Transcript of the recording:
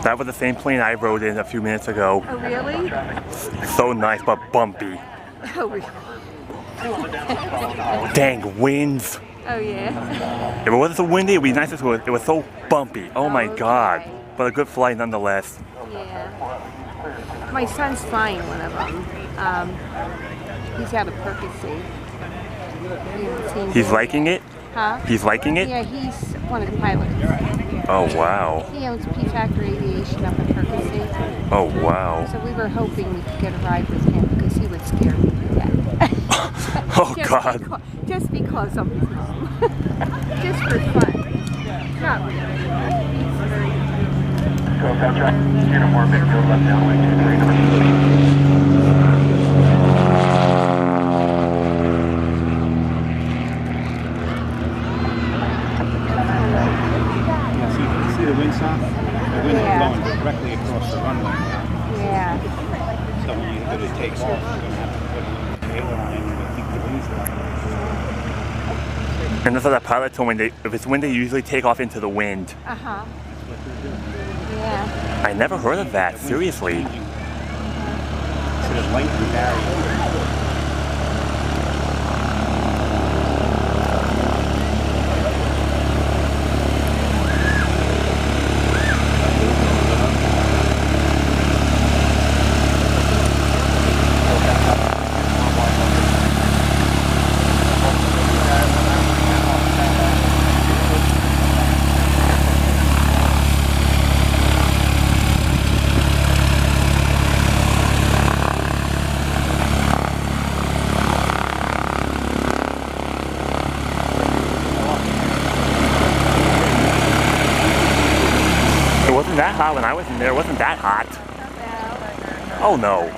That was the same plane I rode in a few minutes ago. Oh, really? So nice, but bumpy. Oh, really? Dang, winds. Oh, yeah? If it wasn't so windy, it would be nice. It was so bumpy. Oh my God. But a good flight nonetheless. Yeah. My son's flying one of them. He's out of Percy. He's liking it? Huh? He's liking it? Yeah, he's one of the pilots. Oh, wow. He owns P-Factor Aviation up in Percy. Oh, wow. So we were hoping we could get a ride with him because he would scare me to death. Oh, God. Just because of his mom. Just for fun. Not really. He's very Go south track, uniform midfield left downwind 239. See the windsock? The wind is blowing directly across the runway. Yeah. So when you go to take off, you're going to have to put an aileron in to keep the wings down. And that's what that pilot told me. If it's windy, they usually take off into the wind. Uh-huh. Yeah. I never heard of that. Seriously. So there's length and barrier. It wasn't that hot when I was in there. It wasn't that hot. Oh, no.